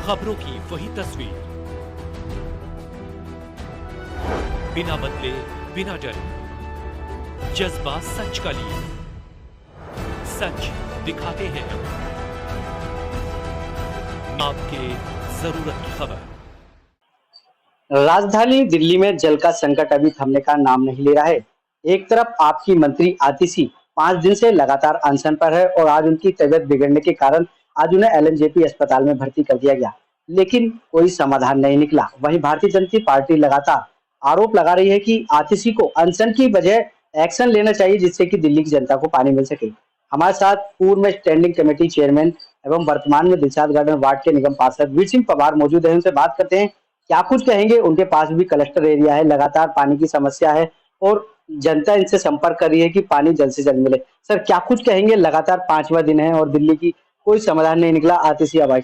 खबरों की वही तस्वीर, बिना बदले बिना डरे, जज्बा सच का लिए, सच दिखाते हैं आपके जरूरत की खबर। राजधानी दिल्ली में जल का संकट अभी थमने का नाम नहीं ले रहा है। एक तरफ आपकी मंत्री आतिशी 5 दिन से लगातार अनशन पर है और आज उनकी तबीयत बिगड़ने के कारण आज उन्हें एलएनजेपी अस्पताल में भर्ती कर दिया गया, लेकिन कोई समाधान नहीं निकला। वहीं भारतीय जनता पार्टी लगातार आरोप लगा रही है कि आतिशी को अनशन की बजाय एक्शन लेना चाहिए, जिससे कि दिल्ली की जनता को पानी मिल सके। हमारे साथ पूर्व में स्टैंडिंग कमेटी चेयरमैन एवं वर्तमान में दिलशाद गार्डन वार्ड के निगम पार्षद वीर सिंह पवार मौजूद है। उनसे बात करते हैं, क्या कुछ कहेंगे। उनके पास भी क्लस्टर एरिया है, लगातार पानी की समस्या है और जनता इनसे संपर्क कर रही है कि पानी जल्द से जल्द मिले। सर, क्या कुछ कहेंगे। लगातार 5वां दिन है और दिल्ली की कोई समाधान नहीं निकला। आतिशी आवाज।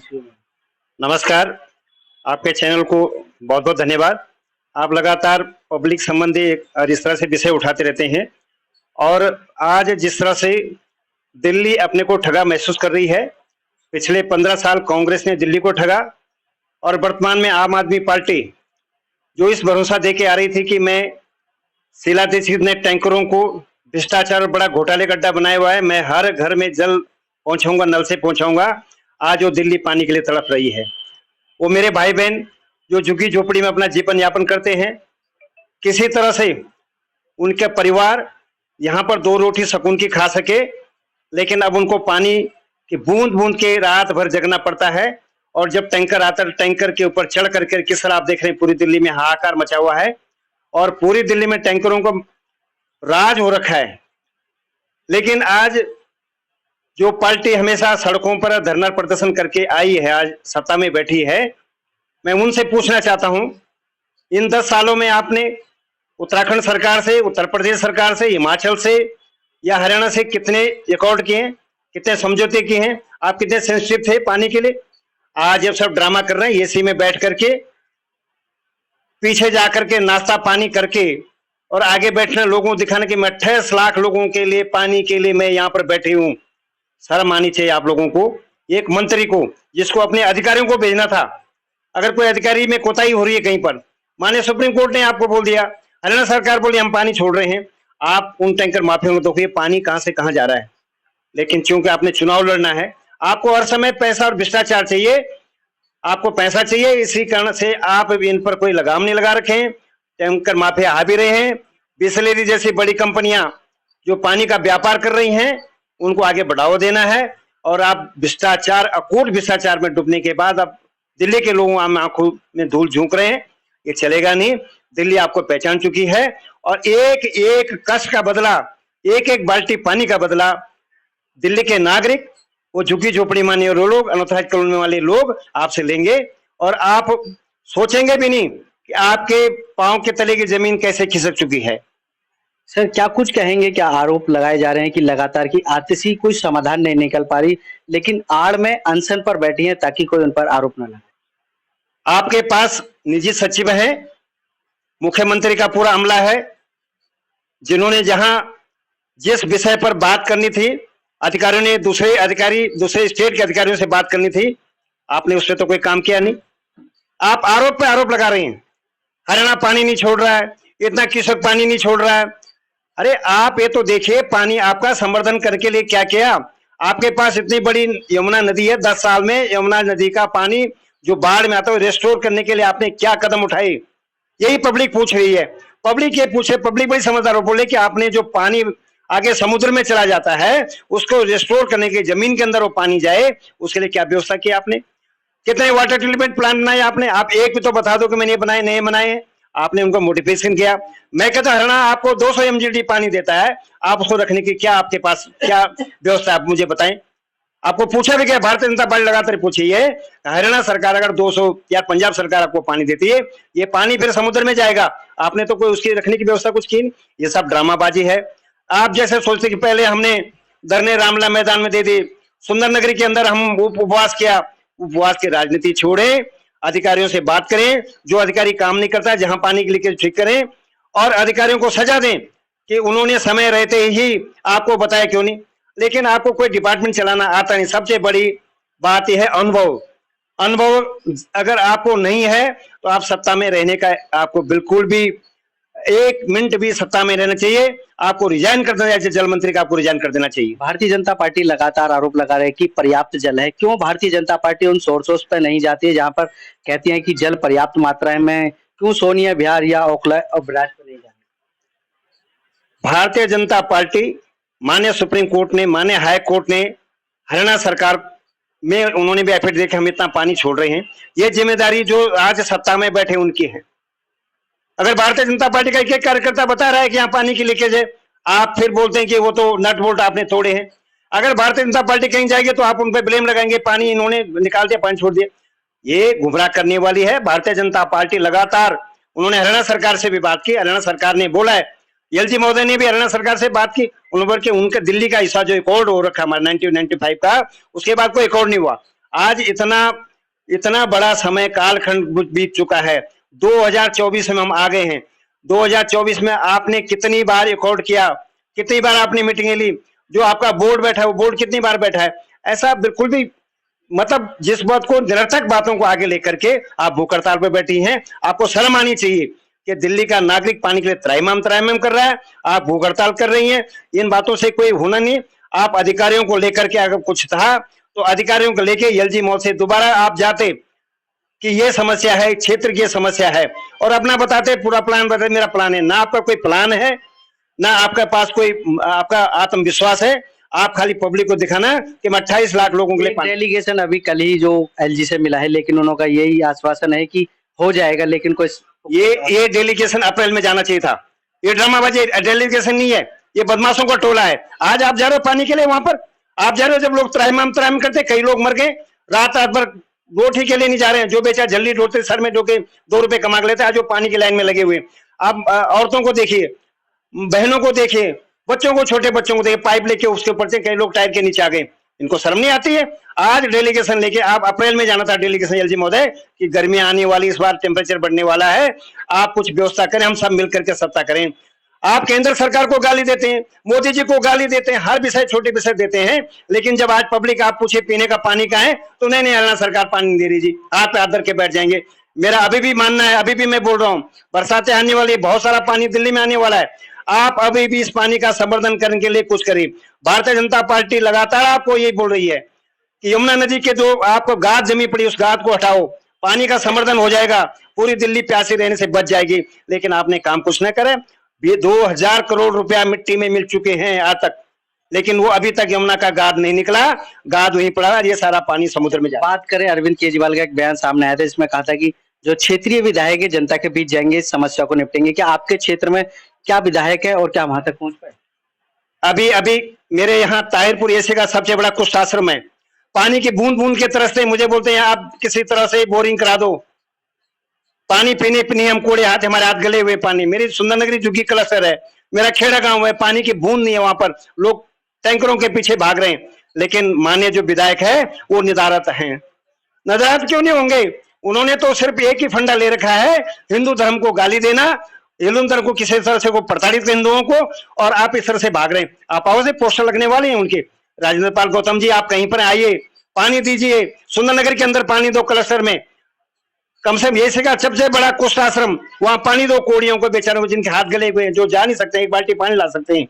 नमस्कार, आपके चैनल को बहुत बहुत धन्यवाद। आप लगातार पब्लिक संबंधी इस तरह से विषय उठाते रहते हैं और आज जिस तरह से दिल्ली अपने को ठगा महसूस कर रही है, पिछले 15 साल कांग्रेस ने दिल्ली को ठगा और वर्तमान में आम आदमी पार्टी जो इस भरोसा दे के आ रही थी कि मैं शीला दीक्षित ने टैंकरों को भ्रष्टाचार और बड़ा घोटाले गड्ढा बनाया हुआ है, मैं हर घर में जल पहुंचाऊंगा, नल से पहुंचाऊंगा। आज वो दिल्ली पानी के लिए तड़प रही है। वो मेरे भाई बहन जो झुग्गी झोपड़ी में अपना जीवन यापन करते हैं, किसी तरह से उनके परिवार यहाँ पर 2 रोटी सुकून की खा सके, लेकिन अब उनको पानी की बूंद बूंद के रात भर जगना पड़ता है। और जब टैंकर आता है, टैंकर के ऊपर चढ़ करके किस तरह आप देख रहे हैं पूरी दिल्ली में हाहाकार मचा हुआ है और पूरी दिल्ली में टैंकरों को राज हो रखा है। लेकिन आज जो पार्टी हमेशा सड़कों पर धरना प्रदर्शन करके आई है, आज सत्ता में बैठी है, मैं उनसे पूछना चाहता हूं, इन 10 सालों में आपने उत्तराखंड सरकार से, उत्तर प्रदेश सरकार से, हिमाचल से या हरियाणा से कितने रिकॉर्ड किए हैं, कितने समझौते किए हैं? आप कितने सेंसिटिव थे पानी के लिए? आज जब सब ड्रामा कर रहे हैं एसी में बैठ करके, पीछे जाकर के नाश्ता पानी करके और आगे बैठने लोगों को दिखाने कि मैं 28 लाख लोगों के लिए पानी के लिए मैं यहाँ पर बैठी हूँ। शर्म आनी चाहिए आप लोगों को। एक मंत्री को जिसको अपने अधिकारियों को भेजना था, अगर कोई अधिकारी में कोताही हो रही है कहीं पर, माननीय सुप्रीम कोर्ट ने आपको बोल दिया, हरियाणा सरकार बोली हम पानी छोड़ रहे हैं, आप उन टैंकर माफियों को तो ये पानी कहां से कहां जा रहा है। लेकिन चूंकि आपने चुनाव लड़ना है, आपको हर समय पैसा और भ्रष्टाचार चाहिए, आपको पैसा चाहिए, इसी कारण से आप इन पर कोई लगाम नहीं लगा रखे हैं। टैंकर माफिया आ भी रहे हैं, बिस्लेरी जैसी बड़ी कंपनियां जो पानी का व्यापार कर रही हैं, उनको आगे बढ़ावा देना है। और आप भ्रष्टाचार, अकूट भ्रष्टाचार में डूबने के बाद अब दिल्ली के लोगों आंखों में धूल झोंक रहे हैं, ये चलेगा नहीं। दिल्ली आपको पहचान चुकी है और एक एक कष्ट का बदला, एक एक बाल्टी पानी का बदला दिल्ली के नागरिक, वो झुग्गी झोपड़ी माने लोग, अनाथालय कॉलोनी वाले लोग आपसे लेंगे और आप सोचेंगे भी नहीं कि आपके पांव के तले की जमीन कैसे खिसक चुकी है। सर, क्या कुछ कहेंगे। क्या आरोप लगाए जा रहे हैं कि लगातार की आतिशी कोई समाधान नहीं निकल पा रही, लेकिन आड़ में अनशन पर बैठी है ताकि कोई उन पर आरोप न लगाए। आपके पास निजी सचिव है, मुख्यमंत्री का पूरा अमला है, जिन्होंने जहां जिस विषय पर बात करनी थी, अधिकारियों ने दूसरे स्टेट के अधिकारियों से बात करनी थी, आपने उस पर तो कोई काम किया नहीं। आप आरोप पे आरोप लगा रहे हैं, हरियाणा पानी नहीं छोड़ रहा है, इतना किसक पानी नहीं छोड़ रहा है। अरे आप ये तो देखिए, पानी आपका संवर्धन करके लिए क्या किया। आपके पास इतनी बड़ी यमुना नदी है, 10 साल में यमुना नदी का पानी जो बाढ़ में आता है रेस्टोर करने के लिए आपने क्या कदम उठाए, यही पब्लिक पूछ रही है। पब्लिक ये पूछे, पब्लिक बड़ी समझदार हो, बोले कि आपने जो पानी आगे समुद्र में चला जाता है उसको रिस्टोर करने के, जमीन के अंदर वो पानी जाए, उसके लिए क्या व्यवस्था की आपने? कितने वाटर ट्रीटमेंट प्लांट बनाए आपने? आप एक भी तो बता दो कि मैंने बनाए नहीं बनाए। आपने उनको मोटिवेशन किया। मैं कहता हरियाणा आपको 200 MGD पानी देता है, आप उसको रखने की क्या आपके पास क्या व्यवस्था है, आप मुझे बताएं। आपको पूछा भी क्या, भारतीय जनता पार्टी लगातार पूछी है, हरियाणा सरकार अगर 200 या पंजाब सरकार आपको पानी देती है, ये पानी फिर समुद्र में जाएगा, आपने तो कोई उसकी रखने की व्यवस्था कुछ की नहीं। ये सब ड्रामाबाजी है। आप जैसे सोचते कि पहले हमने धरने रामला मैदान में दे दी, सुंदर नगरी के अंदर हम उपवास किया, उपवास की राजनीति छोड़ें, अधिकारियों से बात करें, जो अधिकारी काम नहीं करता जहां पानी के लीकेज ठीक करें और अधिकारियों को सजा दें कि उन्होंने समय रहते ही आपको बताया क्यों नहीं। लेकिन आपको कोई डिपार्टमेंट चलाना आता नहीं। सबसे बड़ी बात यह है अनुभव। अनुभव अगर आपको नहीं है तो आप सत्ता में रहने का आपको बिल्कुल भी एक मिनट भी सत्ता में रहना चाहिए। आपको रिजाइन कर देना चाहिए, जल मंत्री का आपको रिजाइन कर देना चाहिए। भारतीय जनता पार्टी लगातार आरोप लगा रही है कि पर्याप्त जल है। क्यों भारतीय जनता पार्टी उन सोर्सों पर नहीं जाती है जहां पर कहती है कि जल पर्याप्त मात्रा में? क्यों सोनिया बिहार या ओखला और ब्राज पर नहीं जाती? भारतीय जनता पार्टी, माननीय सुप्रीम कोर्ट ने, माननीय हाई कोर्ट ने, हरियाणा सरकार में उन्होंने भी एफिडेविट देखे हम इतना पानी छोड़ रहे हैं। ये जिम्मेदारी जो आज सत्ता में बैठे उनकी है। अगर भारतीय जनता पार्टी का एक कार्यकर्ता बता रहा है कि यहाँ पानी की लीकेज है, आप फिर बोलते हैं कि वो तो नट बोल्ट आपने तोड़े हैं। अगर भारतीय जनता पार्टी कहीं जाएगी तो आप उन पर ब्लेम लगाएंगे, पानी इन्होंने निकाल दिया, पानी छोड़ दिया। ये गुमराह करने वाली है। भारतीय जनता पार्टी लगातार, उन्होंने हरियाणा सरकार से भी बात की, हरियाणा सरकार ने बोला है, एलजी महोदय ने भी हरियाणा सरकार से बात की, उनके दिल्ली का हिस्सा जो एकॉर्ड हो रखा हमारा 1995 का, उसके बाद कोई एकॉर्ड नहीं हुआ। आज इतना बड़ा समय कालखंड बीत चुका है। 2024 में हम आ गए हैं। 2024 में आपने कितनी बार एकॉर्ड किया, कितनी बार आपने मीटिंगें ली, जो आपका बोर्ड बैठा है वो बोर्ड कितनी बार बैठा है? ऐसा बिल्कुल भी, मतलब जिस बात को, निरर्थक बातों को आगे लेकर के आप भूख हड़ताल पर बैठी हैं। आपको शर्म आनी चाहिए कि दिल्ली का नागरिक पानी के लिए त्राहिमाम कर रहा है, आप भूख हड़ताल कर रही हैं। इन बातों से कोई होना नहीं। आप अधिकारियों को लेकर के अगर कुछ था तो अधिकारियों को लेके एलजी मॉल से दोबारा आप जाते कि ये समस्या है, क्षेत्र की समस्या है, और अपना बताते, पूरा प्लान बताते, मेरा प्लान है। ना आपका कोई प्लान है, ना आपके पास कोई आपका आत्मविश्वास है। आप खाली पब्लिक को दिखाना कि मैं 28 लाख लोगों के लिए डेलीगेशन अभी कल ही जो एलजी से मिला है, लेकिन उन्होंने यही आश्वासन है कि हो जाएगा, लेकिन कोई ये डेलीगेशन अप्रैल में जाना चाहिए था। ये ड्रामाबाजी डेलीगेशन नहीं है, ये बदमाशों का टोला है। आज आप जा रहे हो पानी के लिए, वहां पर आप जा रहे हो जब लोग त्राहिमाम करते, कई लोग मर गए, रात भर रोटी के लिए नहीं जा रहे हैं। जो बेचारे जल्दी ढोते सर में ढोके 2 रुपए कमा लेते हैं, आज वो पानी की लाइन में लगे हुए। आप औरतों को देखिए, बहनों को देखिए, बच्चों को, छोटे बच्चों को देखिए, पाइप लेके उसके ऊपर से कई लोग टायर के नीचे आ गए। इनको शर्म नहीं आती है? आज डेलीगेशन लेके आप, अप्रैल में जाना था डेलीगेशन एलजी महोदय कि गर्मी आने वाली, इस बार टेम्परेचर बढ़ने वाला है, आप कुछ व्यवस्था करें, हम सब मिलकर के सत्ता करें। आप केंद्र सरकार को गाली देते हैं, मोदी जी को गाली देते हैं, हर विषय छोटे विषय देते हैं, लेकिन जब आज पब्लिक आप पूछे पीने का पानी का है तो नहीं हरियाणा सरकार पानी नहीं दे रही जी, हाथ पे हाथ धर के बैठ जाएंगे। मेरा अभी भी मानना है, अभी भी मैं बोल रहा हूँ, बरसातें आने वाली, बहुत सारा पानी दिल्ली में आने वाला है। आप अभी भी इस पानी का संवर्धन करने के लिए कुछ करिए। भारतीय जनता पार्टी लगातार आपको यही बोल रही है कि यमुना नदी के जो आपको गाद जमी पड़ी, उस गाद को हटाओ, पानी का संवर्धन हो जाएगा, पूरी दिल्ली प्यासी रहने से बच जाएगी। लेकिन आपने काम कुछ न करे। ये 2000 करोड़ रुपया मिट्टी में मिल चुके हैं आज तक, लेकिन वो अभी तक यमुना का गाद नहीं निकला, गाद वहीं पड़ा, ये सारा पानी समुद्र में जा। बात करें, अरविंद केजरीवाल का एक बयान सामने आया था, इसमें कहा था कि जो क्षेत्रीय विधायक है जनता के बीच जाएंगे, इस समस्या को निपटेंगे। क्या आपके क्षेत्र में क्या विधायक है और क्या वहां तक पहुंच पाए? अभी मेरे यहाँ ताहिरपुर एशिया का सबसे बड़ा कुष्ठ आश्रम है। पानी की बूंद बूंद के तरसते, मुझे बोलते हैं आप किसी तरह से बोरिंग करा दो, पानी पीने पीने हम कोड़े हाथ, हमारे हाथ गले हुए पानी। मेरी सुंदरनगरी झुग्गी क्लस्टर है, मेरा खेड़ा गांव है, पानी की बूंद नहीं है वहां पर, लोग टैंकरों के पीछे भाग रहे हैं। लेकिन माननीय जो विधायक है वो निदारत हैं। निदारत क्यों नहीं होंगे? उन्होंने तो सिर्फ एक ही फंडा ले रखा है, हिंदू धर्म को गाली देना, हिंदू धर्म को किसी तरह से को प्रताड़ित हिंदुओं को, और आप इस तरह से भाग रहे हैं। आप आओ से पोस्टर लगने वाले हैं उनके। राजेंद्र पाल गौतम जी, आप कहीं पर आइए, पानी दीजिए, सुंदरनगर के अंदर पानी दो, क्लस्टर में कम से कम ये का सबसे बड़ा कुष्ठ आश्रम, वहां पानी दो कोड़ियों को, बेचारों को, जिनके हाथ गले हुए हैं, जो जा नहीं सकते, एक बाल्टी पानी ला सकते हैं,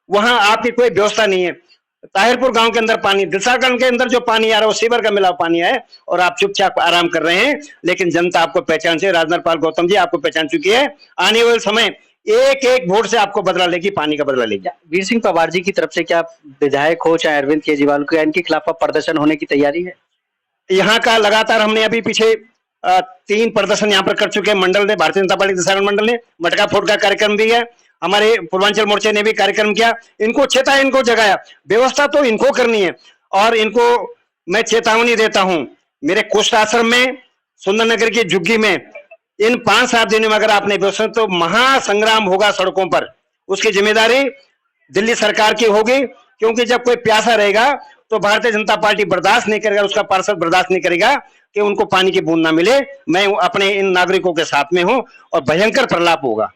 वहां आपकी कोई व्यवस्था नहीं है। ताहिरपुर गांव के अंदर पानी, दिलसागंज के अंदर जो पानी आ रहा है वो सीवर का मिला पानी है, और आप चुपचाप आराम कर रहे हैं। लेकिन जनता आपको पहचान से, राजेंद्र पाल गौतम जी आपको पहचान चुकी है। आने वाले समय एक एक वोट से आपको बदला लेगी, पानी का बदला लेगी। वीर सिंह पवार जी की तरफ से क्या विधायक हो चाहे अरविंद केजरीवाल को, इनके खिलाफ प्रदर्शन होने की तैयारी है? यहाँ का लगातार हमने अभी पीछे 3 प्रदर्शन यहाँ पर कर चुके हैं। मंडल ने, भारतीय जनता पार्टी दिशागण मंडल ने मटका फोड़ का कार्यक्रम भी है, हमारे पूर्वांचल मोर्चे ने भी कार्यक्रम किया। इनको चेताया, इनको जगाया, व्यवस्था तो इनको करनी है। और इनको मैं चेतावनी देता हूं, मेरे कुष्ठ आश्रम में, सुंदरनगर की झुग्गी में, इन 5-7 दिनों में अगर आपने व्यवस्था, तो महासंग्राम होगा सड़कों पर। उसकी जिम्मेदारी दिल्ली सरकार की होगी, क्योंकि जब कोई प्यासा रहेगा तो भारतीय जनता पार्टी बर्दाश्त नहीं करेगा, उसका पार्षद बर्दाश्त नहीं करेगा कि उनको पानी की बूंद ना मिले। मैं अपने इन नागरिकों के साथ में हूं और भयंकर प्रलाप होगा।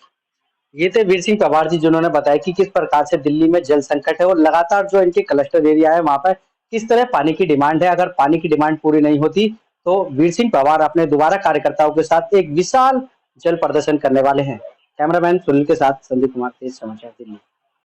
ये थे वीर सिंह पवार जी, जिन्होंने बताया कि किस प्रकार से दिल्ली में जल संकट है और लगातार जो इनके क्लस्टर एरिया है वहां पर किस तरह पानी की डिमांड है। अगर पानी की डिमांड पूरी नहीं होती तो वीर सिंह पवार अपने दोबारा कार्यकर्ताओं के साथ एक विशाल जल प्रदर्शन करने वाले हैं। कैमरामैन सुनील के साथ संदीप कुमार, तेज समाचार दिल्ली।